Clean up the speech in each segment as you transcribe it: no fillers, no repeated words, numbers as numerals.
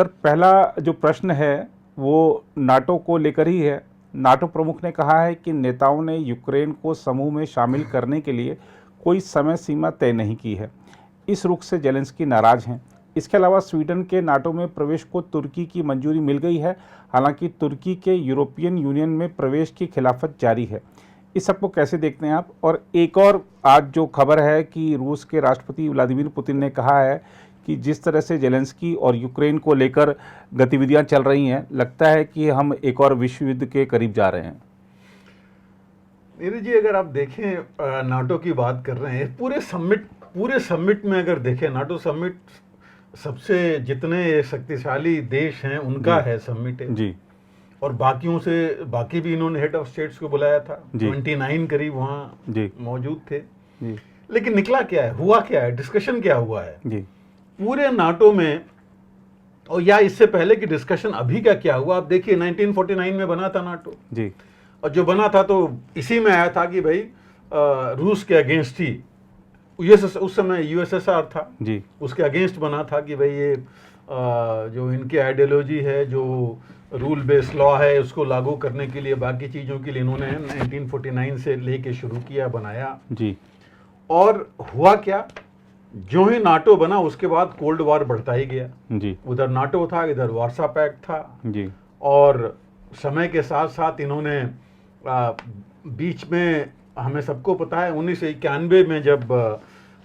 Sir, पहला जो प्रश्न है वो नाटो को लेकर ही है। नाटो प्रमुख ने कहा है कि नेताओं ने यूक्रेन को समूह में शामिल करने के लिए कोई समय सीमा तय नहीं की है। इस रुख से जेलेंस्की नाराज हैं। इसके अलावा स्वीडन के नाटो में प्रवेश को तुर्की की मंजूरी मिल गई है। हालांकि तुर्की के यूरोपियन यूनियन में प्रवेश की खिलाफत जारी है। इस सबको कैसे देखते हैं आप? और एक और आज जो खबर है कि रूस के राष्ट्रपति व्लादिमीर पुतिन ने कहा है कि जिस तरह से जेलेंस्की और यूक्रेन को लेकर गतिविधियां चल रही हैं, लगता है कि हम एक और विश्व युद्ध के करीब जा रहे हैं। नीरज जी, अगर आप देखें, नाटो की बात कर रहे हैं, पूरे समिट में अगर देखें, नाटो समिट सबसे जितने शक्तिशाली देश हैं उनका है समिट है जी। और बाकी भी इन्होंने हेड ऑफ स्टेट्स को बुलाया था। 29 करीब वहाँ मौजूद थे जी। लेकिन निकला क्या है, हुआ क्या है, डिस्कशन क्या हुआ है जी। पूरे नाटो में, और या इससे पहले की डिस्कशन अभी का क्या हुआ, आप देखिए 1949 में बना था नाटो जी। और जो बना था तो इसी में आया था कि भाई रूस के अगेंस्ट ही, उस समय यूएसएसआर था जी, उसके अगेंस्ट बना था कि भाई ये जो इनकी आइडियोलॉजी है, जो रूल बेस्ड लॉ है, उसको लागू करने के लिए, बाकी चीज़ों के लिए इन्होंने 1949 से लेके शुरू किया, बनाया जी। और हुआ क्या, जो ही नाटो बना उसके बाद कोल्ड वॉर बढ़ता ही गया जी। उधर नाटो था, इधर वार्सा पैक्ट था जी। और समय के साथ साथ इन्होंने बीच में, हमें सबको पता है 1991 में जब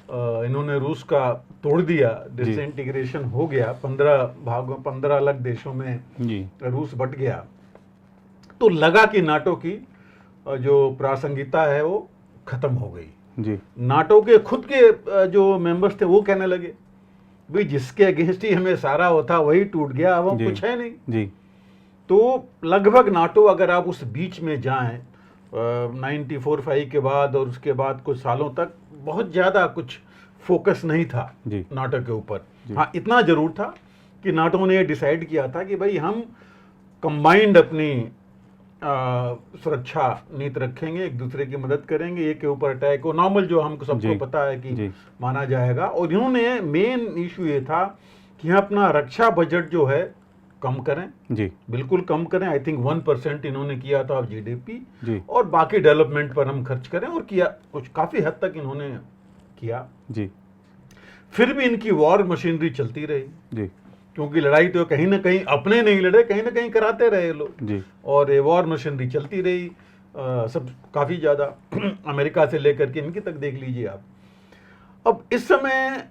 इन्होंने रूस का तोड़ दिया, डिसइंटीग्रेशन हो गया, 15 अलग देशों में जी। रूस बट गया, तो लगा कि नाटो की जो प्रासंगिकता है वो खत्म हो गई जी। नाटो के खुद के जो मेंबर्स थे वो कहने लगे भाई जिसके अगेंस्ट ही हमें सारा होता वही टूट गया, अब हम कुछ है नहीं जी। तो लगभग नाटो, अगर आप उस बीच में जाएं 94-5 के बाद और उसके बाद कुछ सालों तक बहुत ज़्यादा कुछ फोकस नहीं था नाटो के ऊपर। हाँ, इतना जरूर था कि नाटो ने डिसाइड किया था कि भाई हम कंबाइंड अपनी सुरक्षा नीति रखेंगे, एक दूसरे की मदद करेंगे, एक के ऊपर अटैक हो, नॉर्मल जो हमको सबको पता है कि माना जाएगा। और इन्होंने मेन इशू ये था कि अपना रक्षा बजट जो है कम करें जी, बिल्कुल कम करें। आई थिंक 1% इन्होंने किया था ऑफ जीडीपी, और बाकी डेवलपमेंट पर हम खर्च करें, और किया कुछ, काफी हद तक इन्होंने किया जी। फिर भी इनकी वॉर मशीनरी चलती रही जी, क्योंकि लड़ाई तो कहीं ना कहीं अपने नहीं लड़े, कहीं ना कहीं कराते रहे लोग जी। और ये वॉर मशीनरी चलती रही, सब काफी ज्यादा अमेरिका से लेकर के इनकी तक देख लीजिए आप। अब इस समय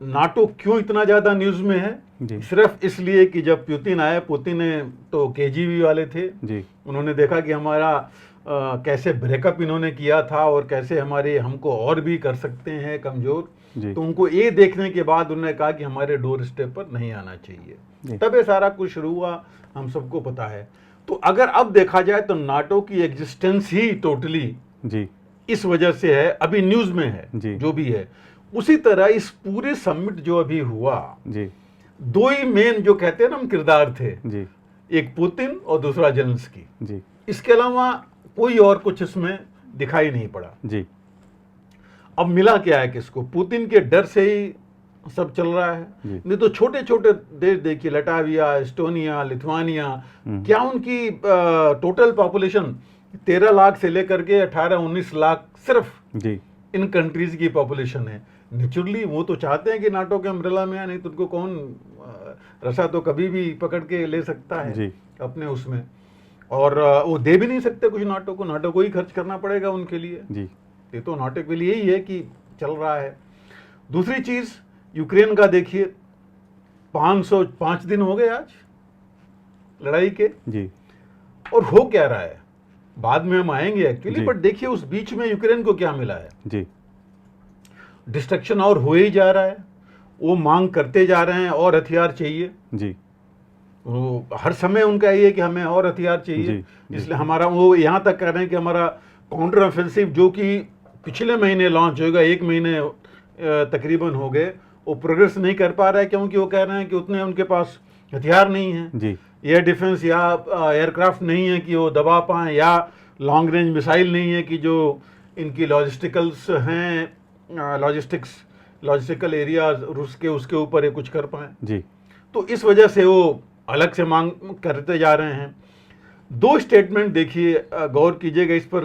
नाटो क्यों इतना ज्यादा न्यूज में है? सिर्फ इसलिए कि जब पुतिन आए, पुतिन ने तो केजीबी वाले थे जी। उन्होंने देखा कि हमारा कैसे ब्रेकअप इन्होंने किया था और कैसे हमको और भी कर सकते हैं कमजोर, तो उनको ये देखने के बाद उन्होंने कहा कि हमारे डोर स्टेप पर नहीं आना चाहिए। तब ये सारा कुछ शुरू हुआ, हम सबको पता है। तो अगर अब देखा जाए तो नाटो की एग्जिस्टेंस ही टोटली जी इस वजह से है, अभी न्यूज में है जो भी है। उसी तरह इस पूरे समिट जो अभी हुआ जी, दो ही मेन जो कहते हैं ना हम किरदार थे जी, एक पुतिन और दूसरा जेलेंस्की जी। इसके अलावा कोई और कुछ इसमें दिखाई नहीं पड़ा जी। अब मिला क्या है किसको? पुतिन के डर से ही सब चल रहा है, नहीं तो छोटे छोटे देश देखिए, लटाविया, एस्टोनिया, लिथुआनिया, क्या उनकी टोटल पॉपुलेशन 13 लाख से लेकर के 18-19 लाख सिर्फ जी इन कंट्रीज की पॉपुलेशन है। नेचुरली वो तो चाहते हैं कि नाटो के अम्ब्रेला में आए, नहीं तो उनको कौन, रसा तो कभी भी पकड़ के ले सकता है जी अपने उसमें, और वो दे भी नहीं सकते कुछ नाटो को ही खर्च करना पड़ेगा उनके लिए जी। ये तो नाटो के लिए ही है कि चल रहा है। दूसरी चीज यूक्रेन का देखिए, 505 दिन हो गए आज लड़ाई के जी, और हो क्या रहा है बाद में हम आएंगे एक्चुअली, बट देखिए उस बीच में यूक्रेन को क्या मिला है जी, डिस्ट्रक्शन और हो ही जा रहा है। वो मांग करते जा रहे हैं और हथियार चाहिए जी, वो हर समय उनका ये है कि हमें और हथियार चाहिए, इसलिए हमारा, वो यहाँ तक कह रहे हैं कि हमारा काउंटर ऑफेंसिव जो कि पिछले महीने लॉन्च होगा, 1 महीने तकरीबन हो गए, वो प्रोग्रेस नहीं कर पा रहा है, क्योंकि वो कह रहे हैं कि उतने उनके पास हथियार नहीं है जी, एयर डिफेंस या एयरक्राफ्ट नहीं है कि वो दबा पाएं, या लॉन्ग रेंज मिसाइल नहीं है कि जो इनकी लॉजिस्टिकल्स हैं, लॉजिस्टिकल एरियाज रूस के, उसके ऊपर ये कुछ कर पाएं जी। तो इस वजह से वो अलग से मांग करते जा रहे हैं। दो स्टेटमेंट देखिए, गौर कीजिएगा इस पर।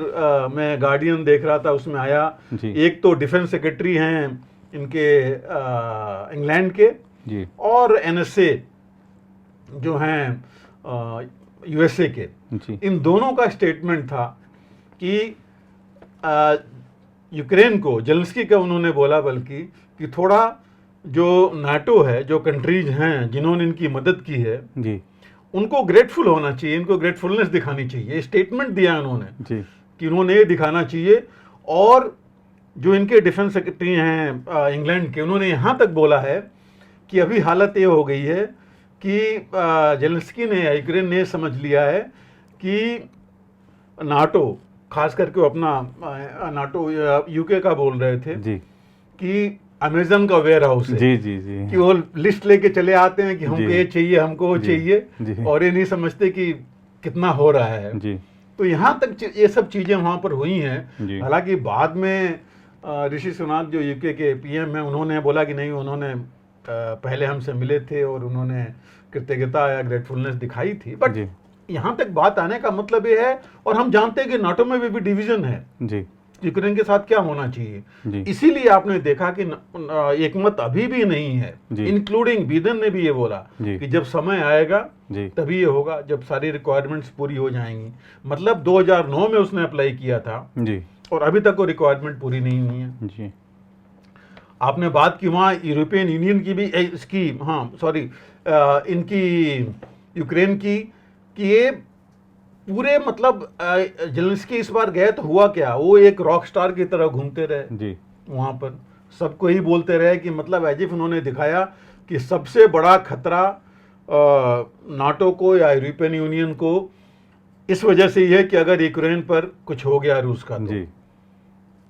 मैं गार्डियन देख रहा था, उसमें आया एक तो डिफेंस सेक्रेटरी हैं इनके इंग्लैंड के जी, और NSA जो हैं USA के जी। इन दोनों का स्टेटमेंट था कि यूक्रेन को, जेलेंस्की का उन्होंने बोला बल्कि कि थोड़ा जो नाटो है, जो कंट्रीज हैं जिन्होंने इनकी मदद की है जी, उनको ग्रेटफुल होना चाहिए, इनको ग्रेटफुलनेस दिखानी चाहिए। स्टेटमेंट दिया उन्होंने जी, कि उन्होंने ये दिखाना चाहिए। और जो इनके डिफेंस सेक्रेटरी हैं इंग्लैंड के, उन्होंने यहाँ तक बोला है कि अभी हालत ये हो गई है कि जेलेंस्की ने, यूक्रेन ने समझ लिया है कि नाटो, खास करके अपना नाटो UK का बोल रहे थे जी, कि अमेजन का वेयर हाउस है जी जी जी, कि वो लिस्ट लेके चले आते हैं कि हमको ये चाहिए, हमको वो चाहिए, और ये नहीं समझते कि कितना हो रहा है जी। तो यहाँ तक ये सब चीजें वहां पर हुई हैं। हालांकि बाद में ऋषि सुनाक जो UK के PM हैं, उन्होंने बोला कि नहीं, उन्होंने पहले हमसे मिले थे और उन्होंने कृतज्ञता या ग्रेटफुलनेस दिखाई थी। बट यहाँ तक बात आने का मतलब ये है, और हम जानते हैं कि नाटो में भी डिवीजन है जी, यूक्रेन के साथ क्या होना चाहिए। इसीलिए आपने देखा कि एक मत अभी भी नहीं है, इंक्लूडिंग बिडेन ने भी ये बोला कि जब समय आएगा तभी ये होगा, जब सारी रिक्वायरमेंट्स पूरी हो जाएंगी। मतलब 2009 में उसने अप्लाई किया था जी, और अभी तक वो रिक्वायरमेंट पूरी नहीं हुई है जी। आपने बात की वहाँ यूरोपियन यूनियन की भी, इसकी, हाँ सॉरी, इनकी यूक्रेन की, कि ये पूरे, मतलब जेलेंस्की इस बार गए तो हुआ क्या, वो एक रॉक स्टार की तरह घूमते रहे जी, वहां पर सबको ही बोलते रहे कि मतलब एज इफ उन्होंने दिखाया कि सबसे बड़ा खतरा नाटो को या यूरोपियन यूनियन को इस वजह से ये है कि अगर यूक्रेन पर कुछ हो गया रूस का, तो जी,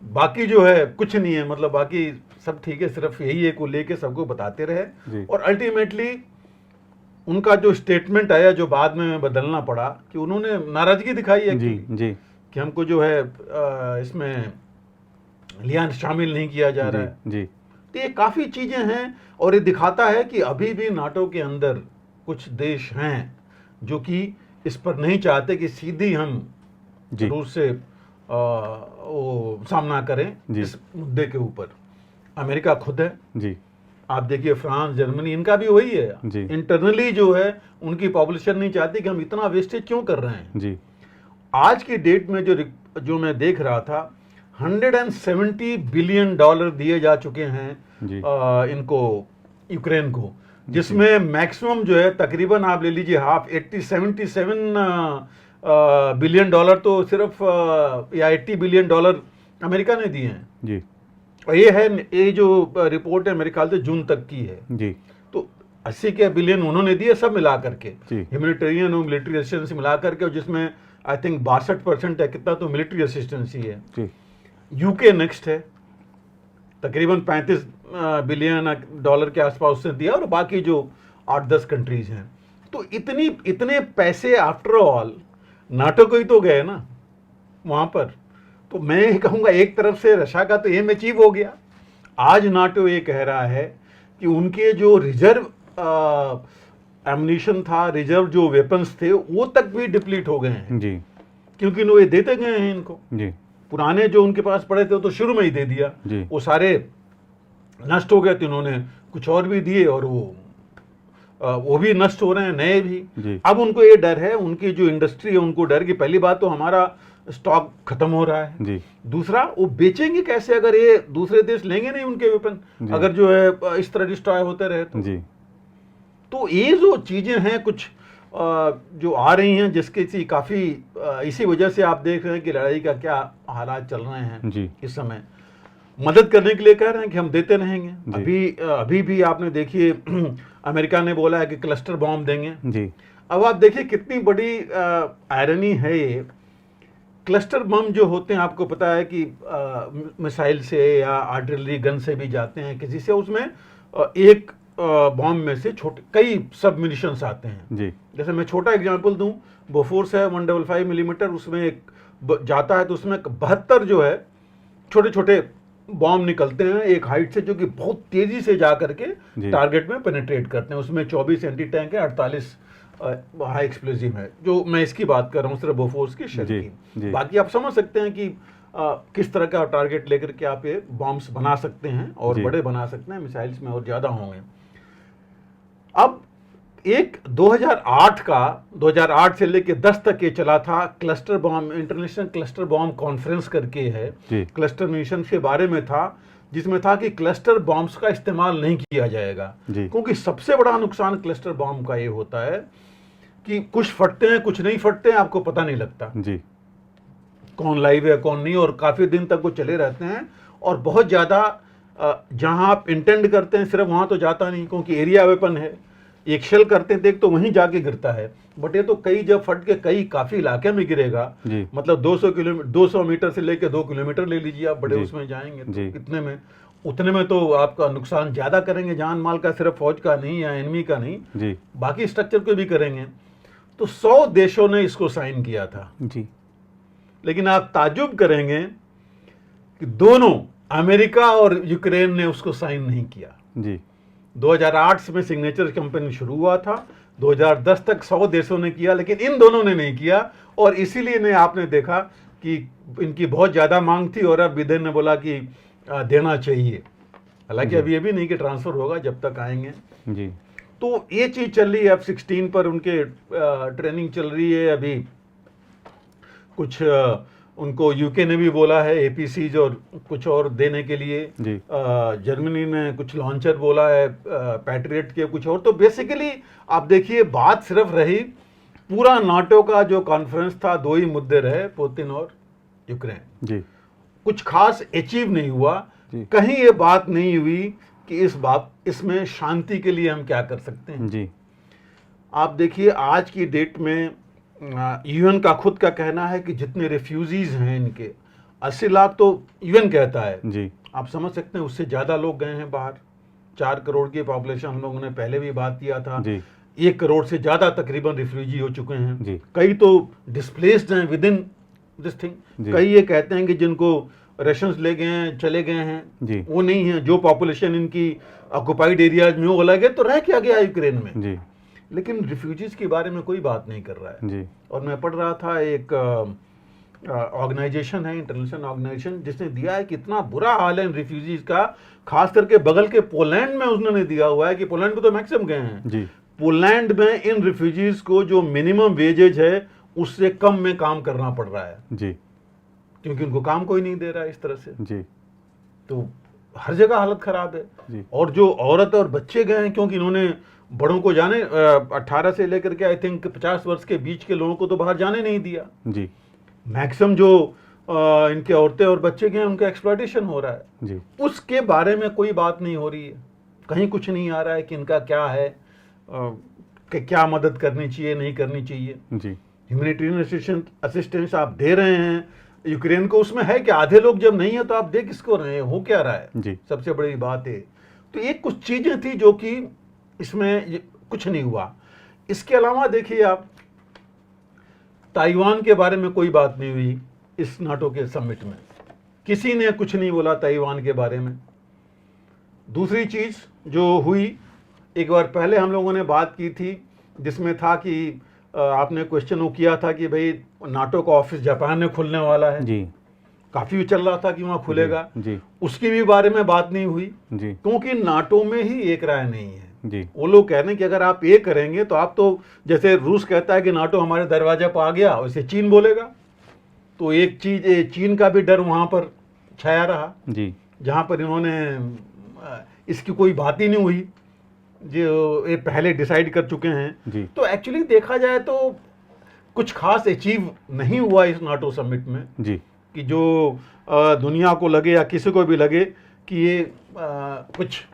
बाकी जो है कुछ नहीं है, मतलब बाकी सब ठीक है, सिर्फ यही है को लेके सबको बताते रहे। और अल्टीमेटली उनका जो स्टेटमेंट आया, जो बाद में बदलना पड़ा, कि उन्होंने नाराजगी दिखाई है जी, जी, कि हमको जो है इसमें लिया शामिल नहीं किया जा रहा है जी। तो ये काफी चीजें हैं, और ये दिखाता है कि अभी भी नाटो के अंदर कुछ देश हैं जो कि इस पर नहीं चाहते कि सीधी हम रूस से वो सामना करें इस मुद्दे के ऊपर। अमेरिका खुद है जी, आप देखिए फ्रांस, जर्मनी, इनका भी वही है। इंटरनली जो है उनकी पॉपुलेशन नहीं चाहती कि हम इतना वेस्टेज क्यों कर रहे हैं जी। आज की डेट में जो मैं देख रहा था, $170 बिलियन दिए जा चुके हैं इनको, यूक्रेन को, जिसमें मैक्सिमम जो है तकरीबन आप ले लीजिए हाफ, 77 बिलियन डॉलर तो सिर्फ या $80 बिलियन अमेरिका ने दिए हैं जी। और ये जो रिपोर्ट है मेरे ख्याल से जून तक की है जी। तो 80 के बिलियन उन्होंने दिए, सब मिला करके, ह्यूमैनिटेरियन और मिलिट्री असिस्टेंस मिला करके, और जिसमें आई थिंक 62% है कितना, तो मिलिट्री असिस्टेंस ही है जी। UK नेक्स्ट है, तकरीबन $35 बिलियन के आसपास उसने दिया, और बाकी जो 8-10 कंट्रीज हैं। तो इतने पैसे आफ्टर ऑल नाटो को ही तो गए ना वहां पर। तो मैं कहूँगा एक तरफ से रशिया का तो एम अचीव हो गया। आज नाटो ये कह रहा है कि उनके जो रिजर्व एमुनिशन था, रिजर्व जो वेपन्स थे, वो तक भी डिप्लीट हो गए हैं जी, क्योंकि वो ये देते गए हैं इनको जी। पुराने जो उनके पास पड़े थे तो शुरू में ही दे दिया जी। वो सारे नष्ट हो गए, तो इन्होंने कुछ और भी दिए, और वो भी नष्ट हो रहे हैं, नए भी। अब उनको ये डर है, उनकी जो इंडस्ट्री है उनको डर कि पहली बात तो हमारा स्टॉक खत्म हो रहा है जी। दूसरा, वो बेचेंगे कैसे अगर ये दूसरे देश लेंगे नहीं उनके वेपन, अगर जो है इस तरह डिस्ट्रॉय होते रहे तो जी। तो ये जो चीजें हैं कुछ जो आ रही हैं, जिसके काफी इसी वजह से आप देख रहे हैं कि लड़ाई का क्या हालात चल रहे हैं जी। इस समय मदद करने के लिए कह रहे हैं कि हम देते रहेंगे। अभी भी आपने देखिए अमेरिका ने बोला है कि क्लस्टर बॉम्ब देंगे जी। अब आप देखिए कितनी बड़ी आयरनी है ये। क्लस्टर बम जो होते हैं, आपको पता है कि मिसाइल से या आर्टिलरी गन से भी जाते हैं किसी से, उसमें एक बॉम्ब में से छोटे कई सब म्यूनिशंस आते हैं जी। जैसे मैं छोटा एग्जांपल दूं, बोफोर्स है 155 मिलीमीटर, उसमें एक जाता है तो उसमें 72 जो है छोटे छोटे बॉम्ब निकलते हैं एक हाइट से जो कि बहुत तेजी से जा करके टारगेट में पेनिट्रेट करते हैं। उसमें 24 एंटी टैंक है, 48 हाई एक्सप्लोजिव है, जो मैं इसकी बात कर रहा हूँ सिर्फ बोफोर्स की शेल की। बाकी आप समझ सकते हैं कि किस तरह का टारगेट लेकर के आप ये बॉम्ब्स बना सकते हैं और बड़े बना सकते हैं, मिसाइल्स में और ज़्यादा होंगे। अब एक 2008 से लेके 10 तक ये चला था cluster bomb, international cluster bomb conference करके है, क्लस्टर मिशन के बारे में था, जिसमें था कि क्लस्टर बॉम्ब्स का इस्तेमाल नहीं किया जाएगा, क्योंकि सबसे बड़ा नुकसान क्लस्टर बॉम्ब का ये होता है कि कुछ फटते हैं कुछ नहीं फटते हैं, आपको पता नहीं लगता जी कौन लाइव है कौन नहीं, और काफी दिन तक वो चले रहते हैं। और बहुत ज्यादा जहां आप इंटेंड करते हैं सिर्फ वहां तो जाता नहीं, क्योंकि एरिया वेपन है, एक शेल करते हैं देख तो वहीं जाके गिरता है, बट ये तो कई जब फट के कई काफी इलाके में गिरेगा, मतलब 200 मीटर से लेके 2 किलोमीटर ले लीजिए आप, बड़े उसमें जाएंगे तो कितने में, उतने में तो आपका नुकसान ज्यादा करेंगे, जान माल का, सिर्फ फौज का नहीं या एनिमी का नहीं, बाकी स्ट्रक्चर को भी करेंगे। तो 100 देशों ने इसको साइन किया था जी, लेकिन आप ताजुब करेंगे कि दोनों अमेरिका और यूक्रेन ने उसको साइन नहीं किया जी। 2008 में सिग्नेचर कंपनी शुरू हुआ था, 2010 तक 100 देशों ने किया, लेकिन इन दोनों ने नहीं किया, और इसीलिए ने आपने देखा कि इनकी बहुत ज्यादा मांग थी और अब बिडेन ने बोला कि देना चाहिए। हालांकि अभी ये भी नहीं कि ट्रांसफर होगा, जब तक आएंगे जी। तो ये चीज चल रही है, F-16 पर उनके ट्रेनिंग चल रही है। अभी कुछ उनको यूके ने भी बोला है APCs और कुछ और देने के लिए, जर्मनी ने कुछ लॉन्चर बोला है पैट्रियट के, कुछ और। तो बेसिकली आप देखिए बात सिर्फ रही, पूरा नाटो का जो कॉन्फ्रेंस था 2 ही मुद्दे रहे, पुतिन और यूक्रेन जी। कुछ खास अचीव नहीं हुआ, कहीं ये बात नहीं हुई कि इसमें शांति के लिए हम क्या कर सकते हैं जी। आप देखिए आज की डेट में यूएन का खुद का कहना है कि जितने रिफ्यूजीज हैं इनके 80 लाख तो यूएन कहता है जी। आप समझ सकते हैं उससे ज्यादा लोग गए हैं बाहर, 4 करोड़ की पॉपुलेशन, हम लोगों ने पहले भी बात किया था जी। 1 करोड़ से ज्यादा तकरीबन रिफ्यूजी हो चुके हैं जी। कई तो डिस्प्लेस्ड हैं विद इन दिस थिंग, कई ये कहते हैं कि जिनको रेशंस ले गए हैं चले गए हैं जी। वो नहीं है, जो पॉपुलेशन इनकी ऑक्युपाइड एरियाज में वो अलग है, तो रह क्या गया यूक्रेन में जी। लेकिन रिफ्यूजीज के बारे में कोई बात नहीं कर रहा है जी। और मैं पढ़ रहा था एक ऑर्गेनाइजेशन है, इंटरनेशनल ऑर्गेनाइजेशन, जिसने दिया है कि इतना बुरा हाल है इन रिफ्यूजीज का, खास करके बगल के पोलैंड में उन्होंने दिया हुआ है कि पोलैंड को तो मैक्सिमम गए हैं जी। पोलैंड में इन रिफ्यूजीज को जो मिनिमम वेजेज है उससे कम में काम करना पड़ रहा है जी, क्योंकि उनको काम कोई नहीं दे रहा है इस तरह से जी। तो हर जगह हालत खराब है जी। और जो औरत और बच्चे गए हैं, क्योंकि इन्होंने बड़ों को जाने 18 से लेकर के आई थिंक 50 वर्ष के बीच के लोगों को तो बाहर जाने नहीं दिया जी। मैक्सिमम जो इनके औरतें और बच्चे गए उनका एक्सप्लॉयटेशन हो रहा है जी। उसके बारे में कोई बात नहीं हो रही है, कहीं कुछ नहीं आ रहा है कि इनका क्या है, कि क्या मदद करनी चाहिए नहीं करनी चाहिए जी। ह्यूमैनिटेरियन असिस्टेंस आप दे रहे हैं यूक्रेन को, उसमें है कि आधे लोग जब नहीं है तो आप दे किसको रहे हैं, हो क्या रहा है जी। सबसे बड़ी बात है। तो ये कुछ चीजें थी जो कि इसमें कुछ नहीं हुआ। इसके अलावा देखिए आप, ताइवान के बारे में कोई बात नहीं हुई इस नाटो के समिट में, किसी ने कुछ नहीं बोला ताइवान के बारे में। दूसरी चीज जो हुई, एक बार पहले हम लोगों ने बात की थी जिसमें था कि आपने क्वेश्चन वो किया था कि भाई नाटो का ऑफिस जापान में खुलने वाला है जी, काफी चल रहा था कि वहां खुलेगा जी। उसकी भी बारे में बात नहीं हुई जी, क्योंकि नाटो में ही एक राय नहीं है जी। वो लोग कह रहे हैं कि अगर आप ये करेंगे तो आप तो, जैसे रूस कहता है कि नाटो हमारे दरवाजे पर आ गया, वैसे चीन बोलेगा, तो एक चीज चीन का भी डर वहां पर छाया रहा जी, जहां पर इन्होंने इसकी कोई बात ही नहीं हुई, जो ये पहले डिसाइड कर चुके हैं जी। तो एक्चुअली देखा जाए तो कुछ खास अचीव नहीं हुआ इस नाटो समिट में जी, कि जो दुनिया को लगे या किसी को भी लगे कि ये कुछ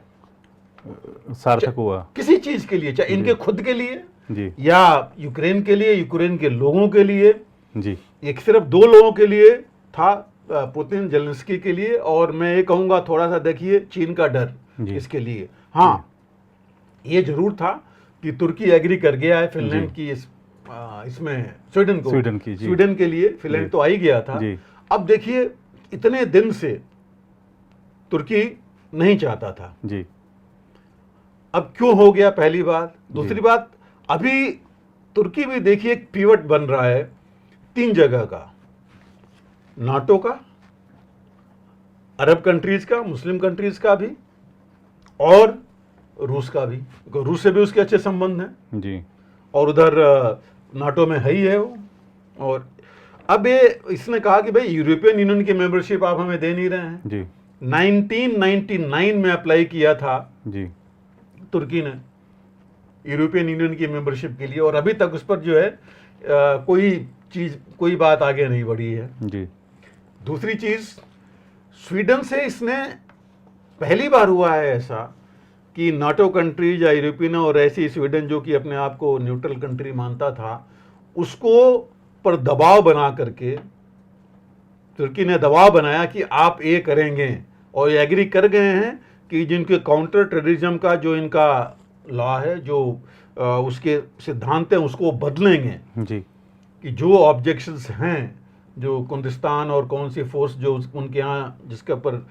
सार्थक हुआ किसी चीज के लिए, चाहे इनके खुद के लिए जी, या यूक्रेन के लिए, यूक्रेन के लोगों के लिए जी। एक सिर्फ 2 लोगों के लिए था, पुतिन जेलेंस्की के लिए, और मैं ये कहूंगा थोड़ा सा देखिए चीन का डर इसके लिए। हाँ ये जरूर था कि तुर्की एग्री कर गया है फिनलैंड की इसमें स्वीडन के लिए, फिनलैंड तो आ ही गया था। अब देखिए इतने दिन से तुर्की नहीं चाहता था। जी। अब क्यों हो गया, पहली बात। दूसरी बात, अभी तुर्की भी देखिए एक पिवट बन रहा है 3 जगह का, नाटो का, अरब कंट्रीज का, मुस्लिम कंट्रीज का भी, और रूस का भी। रूस से भी उसके अच्छे संबंध हैं जी। और उधर नाटो में है ही है वो। और अब ये इसने कहा कि भाई यूरोपियन यूनियन की मेंबरशिप आप हमें दे नहीं रहे हैं। जी। 1999 में अप्लाई किया था जी। तुर्की ने यूरोपियन यूनियन की मेंबरशिप के लिए, और अभी तक उस पर जो है कोई बात आगे नहीं बढ़ी है। जी। दूसरी चीज, स्वीडन से इसने पहली बार हुआ है ऐसा कि नाटो कंट्रीज या यूरोपियन और ऐसी स्वीडन जो कि अपने आप को न्यूट्रल कंट्री मानता था, उसको पर दबाव बना करके तुर्की ने दबाव बनाया कि आप ये करेंगे, और ये एग्री कर गए हैं कि जिनके काउंटर टेररिज्म का जो इनका लॉ है, जो उसके सिद्धांत हैं, उसको बदलेंगे। जी। कि जो ऑब्जेक्शंस हैं, जो कुर्दिस्तान और कौन सी फोर्स जो उनके यहाँ जिसके ऊपर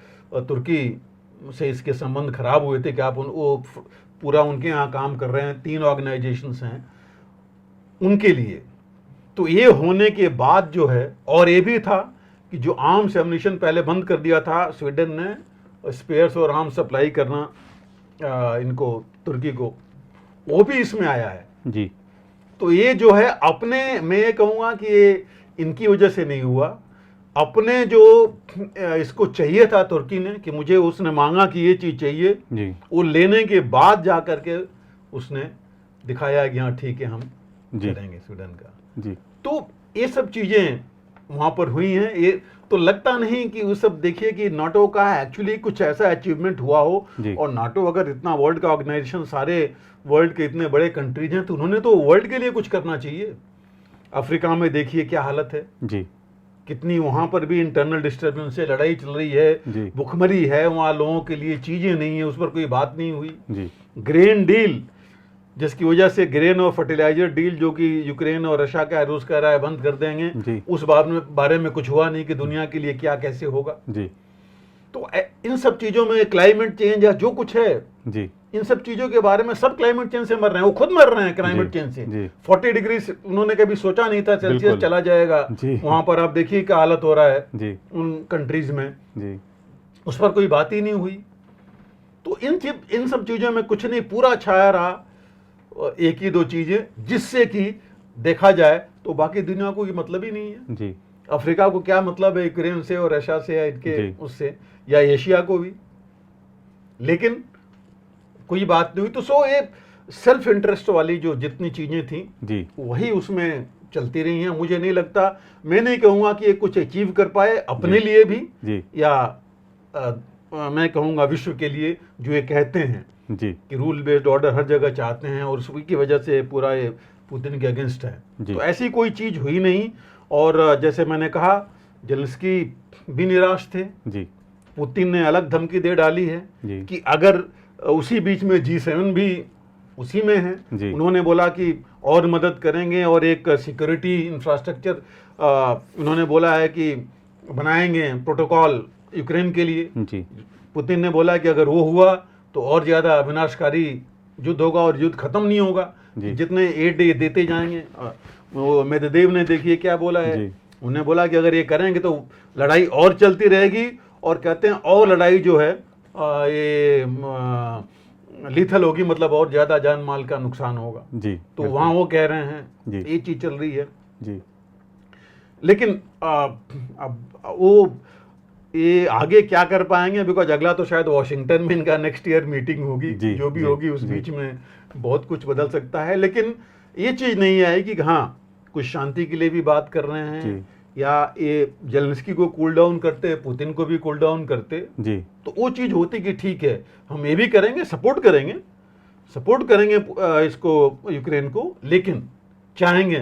तुर्की से इसके संबंध खराब हुए थे कि आप वो पूरा उनके यहाँ काम कर रहे हैं, 3 ऑर्गेनाइजेशंस हैं उनके लिए। तो ये होने के बाद जो है, और ये भी था कि जो आर्म्स एम्युनिशन पहले बंद कर दिया था स्वीडन ने, स्पेयर्स और आर्म्स सप्लाई करना इनको तुर्की को, वो भी इसमें आया है। जी। तो ये जो है अपने, मैं ये कहूँगा कि ये इनकी वजह से नहीं हुआ, अपने जो इसको चाहिए था तुर्की ने, कि मुझे उसने मांगा कि ये चीज़ चाहिए जी। वो लेने के बाद जा करके उसने दिखाया कि हाँ ठीक है हम करेंगे स्वीडन का। जी। तो ये सब चीज़ें वहाँ पर हुई हैं। ये तो लगता नहीं कि वो सब, देखिए कि नाटो का एक्चुअली कुछ ऐसा अचीवमेंट हुआ हो। और नाटो अगर इतना वर्ल्ड का ऑर्गेनाइजेशन, सारे वर्ल्ड के इतने बड़े कंट्रीज हैं, तो उन्होंने तो वर्ल्ड के लिए कुछ करना चाहिए। अफ्रीका में देखिए क्या हालत है जी। कितनी वहाँ पर भी इंटरनल डिस्टर्बेंस है, लड़ाई चल रही है, भुखमरी है, वहाँ लोगों के लिए चीज़ें नहीं है, उस पर कोई बात नहीं हुई। जी। ग्रेन डील, जिसकी वजह से ग्रेन और फर्टिलाइजर डील जो कि यूक्रेन और रशिया का रूस कह रहा है बंद कर देंगे, उस बारे में कुछ हुआ नहीं कि दुनिया के लिए क्या कैसे होगा। जी। तो इन सब चीज़ों में क्लाइमेट चेंज या जो कुछ है जी, इन सब चीज़ों के बारे में, सब क्लाइमेट चेंज से मर रहे हैं, वो खुद मर रहे हैं क्लाइमेट चेंज से। 40 डिग्री उन्होंने कभी सोचा नहीं था सेल्सियस चला जाएगा। वहां पर आप देखिए क्या हालत हो रहा है जी। उन कंट्रीज में जी। उस पर कोई बात ही नहीं हुई। तो इन सब चीज़ों में कुछ नहीं, पूरा छाया रहा एक ही दो चीज़ें, जिससे कि देखा जाए तो बाकी दुनिया को ये मतलब ही नहीं है जी। अफ्रीका को क्या मतलब है यूक्रेन से और रशिया से या इनके उससे, या एशिया को भी, लेकिन कोई बात नहीं हुई। तो सो ये सेल्फ इंटरेस्ट वाली जो जितनी चीजें थी जी, वही उसमें चलती रही हैं। मुझे नहीं लगता, मैं नहीं कहूँगा कि ये कुछ अचीव कर पाए अपने लिए भी जी। या मैं कहूँगा विश्व के लिए, जो ये कहते हैं जी कि रूल बेस्ड ऑर्डर हर जगह चाहते हैं और उसकी वजह से पूरा ये पुतिन के अगेंस्ट है। तो ऐसी कोई चीज़ हुई नहीं। और जैसे मैंने कहा, जेलेंस्की भी निराश थे जी। पुतिन ने अलग धमकी दे डाली है कि अगर उसी बीच में G7 भी उसी में है, उन्होंने बोला कि और मदद करेंगे और एक सिक्योरिटी इंफ्रास्ट्रक्चर उन्होंने बोला है कि बनाएंगे प्रोटोकॉल यूक्रेन के लिए जी। पुतिन ने बोला कि अगर वो हुआ तो और ज़्यादा विनाशकारी युद्ध होगा और युद्ध खत्म नहीं होगा, जितने एड देते जाएंगे। वो मेदवेदेव ने देखिए क्या बोला है, उन्होंने बोला कि अगर ये करेंगे तो लड़ाई और चलती रहेगी, और कहते हैं और लड़ाई जो है ये लीथल होगी, मतलब और ज़्यादा जान माल का नुकसान होगा जी। तो वहाँ वो कह रहे हैं ये चीज़ चल रही है जी। लेकिन अब वो ये आगे क्या कर पाएंगे, बिकॉज अगला तो शायद वॉशिंगटन में इनका नेक्स्ट ईयर मीटिंग होगी, जो भी होगी उस बीच में बहुत कुछ बदल सकता है। लेकिन ये चीज़ नहीं है कि हाँ कुछ शांति के लिए भी बात कर रहे हैं, या ये जेलेंस्की को कूल डाउन करते, पुतिन को भी कूल डाउन करते जी, तो वो चीज़ होती कि ठीक है हम ये भी करेंगे, सपोर्ट करेंगे इसको यूक्रेन को, लेकिन चाहेंगे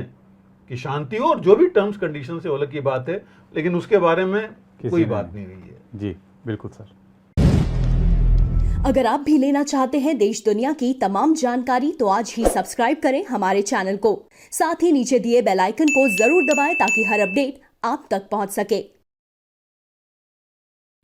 कि शांति हो, और जो भी टर्म्स कंडीशन से अलग की बात है, लेकिन उसके बारे में कोई बात नहीं हुई है जी। बिल्कुल सर। अगर आप भी लेना चाहते हैं देश दुनिया की तमाम जानकारी, तो आज ही सब्सक्राइब करें हमारे चैनल को। साथ ही नीचे दिए बेल आइकन को जरूर दबाएं ताकि हर अपडेट आप तक पहुंच सके।